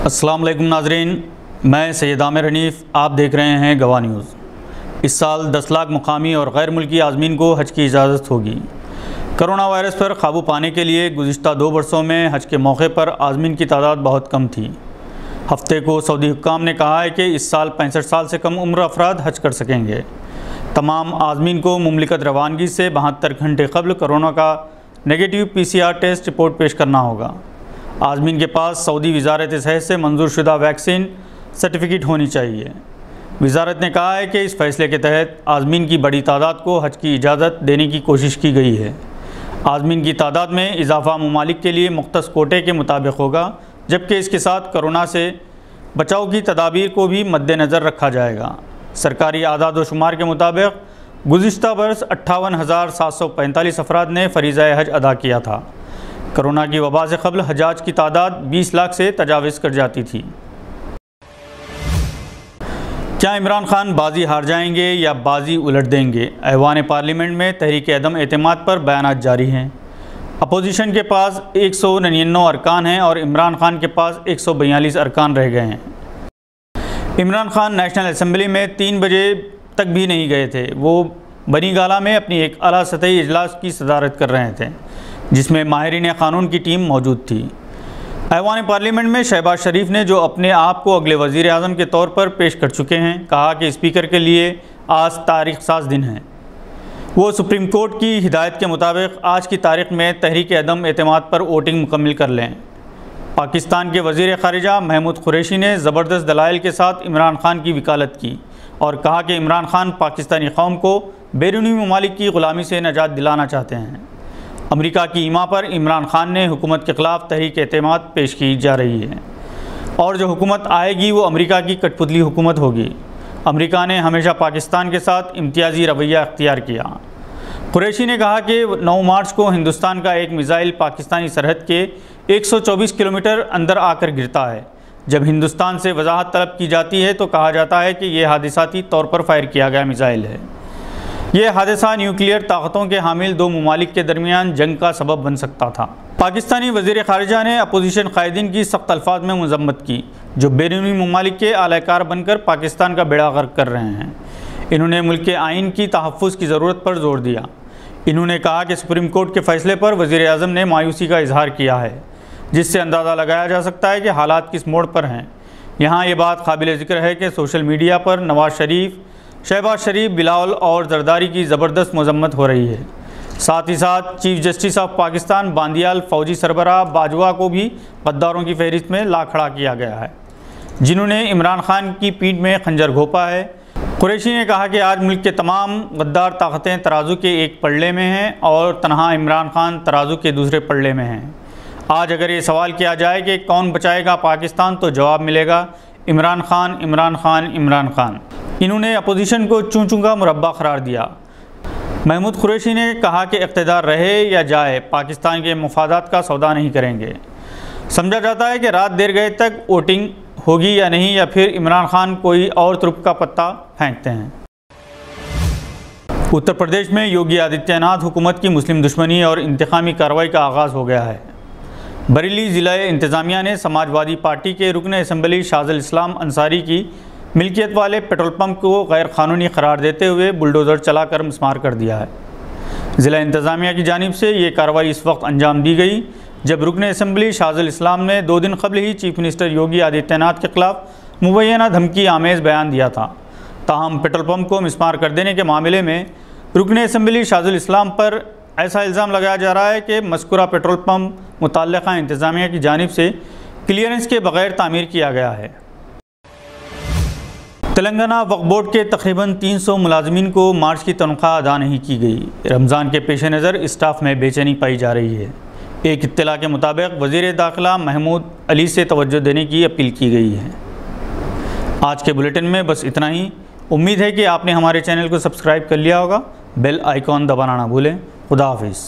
अस्सलाम वालेकुम नाजरीन, मैं सैयद आमिर हनीफ़, आप देख रहे हैं गवाह न्यूज़। इस साल 10 लाख मुकामी और गैर मुल्की आज़मीन को हज की इजाज़त होगी। कोरोना वायरस पर काबू पाने के लिए गुज़िश्ता 2 वर्षों में हज के मौके पर आज़मीन की तादाद बहुत कम थी। हफ्ते को सऊदी हुक्काम ने कहा है कि इस साल 65 साल से कम उम्र अफराद हज कर सकेंगे। तमाम आज़मीन को मुमलिकत रवानगी से 72 घंटे कबल कोरोना का नेगेटिव PCR टेस्ट रिपोर्ट पेश करना होगा। आज़मीन के पास सऊदी वज़ारत सेहत से मंजूर शुदा वैक्सीन सर्टिफिकेट होनी चाहिए। वज़ारत ने कहा है कि इस फैसले के तहत आज़मीन की बड़ी तादाद को हज की इजाज़त देने की कोशिश की गई है। आज़मीन की तादाद में इजाफ़ा ममालिक के लिए मुख्तस कोटे के मुताबिक होगा, जबकि इसके साथ कोरोना से बचाव की तदाबीर को भी मद्देनज़र रखा जाएगा। सरकारी आदाद व शुमार के मुताबिक गुज़िश्ता बरस 58,745 अफराद ने फ़रीज़ा हज अदा किया था। कोरोना की वबा से क़ब्ल हजाज की तादाद 20 लाख से तजाविज़ कर जाती थी। क्या इमरान खान बाजी हार जाएंगे या बाजी उलट देंगे? ऐवान पार्लियामेंट में तहरीक अदम एतमाद पर बयानात जारी हैं। अपोजिशन के पास 199 अरकान हैं और इमरान खान के पास 142 अरकान रह गए हैं। इमरान खान नेशनल असम्बली में 3 बजे तक भी नहीं गए थे। वो बनी गाला में अपनी एक आला सतही इजलास की सदारत कर रहे थे, जिसमें माहिरीन क़ानून की टीम मौजूद थी। ऐवान पार्लियामेंट में शहबाज शरीफ ने, जो अपने आप को अगले वज़ीर आज़म के तौर पर पेश कर चुके हैं, कहा कि स्पीकर के लिए आज तारीख़ साज़ दिन है। वो सुप्रीम कोर्ट की हिदायत के मुताबिक आज की तारीख़ में तहरीक अदम एतमाद पर वोटिंग मुकम्मल कर लें। पाकिस्तान के वज़ीर ख़ारिजा महमूद कुरैशी ने ज़बरदस्त दलाइल के साथ इमरान खान की वकालत की और कहा कि इमरान खान पाकिस्तानी कौम को बैरूनी ममालिक की ग़ुलामी से निजात दिलाना चाहते हैं। अमेरिका की ईमा पर इमरान खान ने हुकूमत के ख़िलाफ़ तहरीक एतमाद पेश की जा रही है और जो हुकूमत आएगी वो अमेरिका की कठपुतली हुकूमत होगी। अमेरिका ने हमेशा पाकिस्तान के साथ इम्तियाज़ी रवैया अख्तियार किया। कुरैशी ने कहा कि 9 मार्च को हिंदुस्तान का एक मिसाइल पाकिस्तानी सरहद के 124 किलोमीटर अंदर आकर गिरता है। जब हिंदुस्तान से वजाहत तलब की जाती है तो कहा जाता है कि यह हादिसाती तौर पर फायर किया गया मिसाइल है। यह हादसा न्यूक्लियर ताकतों के हामिल 2 ममालिक के दरमियान जंग का सबब बन सकता था। पाकिस्तानी वज़ीर ख़ारिजा ने अपोजिशन कायदीन की सख्त अल्फाज में मज़म्मत की, जो बैरूनी ममालिक के आलाकार बनकर पाकिस्तान का बेड़ा गर्क कर रहे हैं। इन्होंने मुल्क के आइन की तहफ़्फ़ुज़ की ज़रूरत पर जोर दिया। इन्होंने कहा कि सुप्रीम कोर्ट के फ़ैसले पर वज़ीर आज़म ने मायूसी का इजहार किया है, जिससे अंदाज़ा लगाया जा सकता है कि हालात किस मोड़ पर हैं। यहाँ ये बात काबिल ज़िक्र है कि सोशल मीडिया पर नवाज़ शरीफ, शहबाज शरीफ, बिलावल और जरदारी की ज़बरदस्त मज़म्मत हो रही है। साथ ही साथ चीफ जस्टिस ऑफ पाकिस्तान बांदियाल फ़ौजी सरबराह बाजवा को भी गद्दारों की फहरिस्त में ला खड़ा किया गया है, जिन्होंने इमरान खान की पीठ में खंजर घोंपा है। कुरैशी ने कहा कि आज मुल्क के तमाम गद्दार ताकतें तराजू के एक पल्ले में हैं और तनहा इमरान खान तराजू के दूसरे पल्ले में हैं। आज अगर ये सवाल किया जाए कि कौन बचाएगा पाकिस्तान, तो जवाब मिलेगा इमरान खान, इमरान खान, इमरान खान। इन्होंने अपोजिशन को चूं चूं का मुरब्बा करार दिया। महमूद कुरैशी ने कहा कि इक़्तिदार रहे या जाए, पाकिस्तान के मफादात का सौदा नहीं करेंगे। समझा जाता है कि रात देर गए तक वोटिंग होगी या नहीं, या फिर इमरान खान कोई और तुर्क का पत्ता फेंकते हैं। उत्तर प्रदेश में योगी आदित्यनाथ हुकूमत की मुस्लिम दुश्मनी और इंतकामी कार्रवाई का आगाज़ हो गया है। बरेली ज़िला इंतज़ामिया ने समाजवादी पार्टी के रुकन असम्बली शाज़ुल इस्लाम अंसारी की मिल्कियत वाले पेट्रोल पंप को गैर कानूनी करार देते हुए बुलडोज़र चलाकर मिस्मार कर दिया है। ज़िला इंतज़ामिया की जानिब से ये कार्रवाई इस वक्त अंजाम दी गई जब रुकन असम्बली शाज़ुल इस्लाम ने 2 दिन कबल ही चीफ मिनिस्टर योगी आदित्यनाथ के ख़िलाफ़ मुबैना धमकी आमेज़ बयान दिया था। ताहम पेट्रोल पंप को मिस्मार कर देने के मामले में रुकन असम्बली शाज़ुल इस्लाम पर ऐसा इल्ज़ाम लगाया जा रहा है कि मज़कूरा पेट्रोल पंप मुतल्लिक़ा इंतज़ामिया की जानिब से क्लियरेंस के बग़ैर तामीर किया गया है। तेलंगाना वक्फ बोर्ड के तकरीबन 300 मुलाजमीन को मार्च की तनख्वाह अदा नहीं की गई। रमज़ान के पेश नज़र स्टाफ में बेचैनी पाई जा रही है। एक इत्तला के मुताबिक वज़ीर दाखिला महमूद अली से तवज्जो देने की अपील की गई है। आज के बुलेटिन में बस इतना ही। उम्मीद है कि आपने हमारे चैनल को सब्सक्राइब कर लिया होगा। बेल आइकॉन दबाना ना भूलें। खुदा हाफिज़।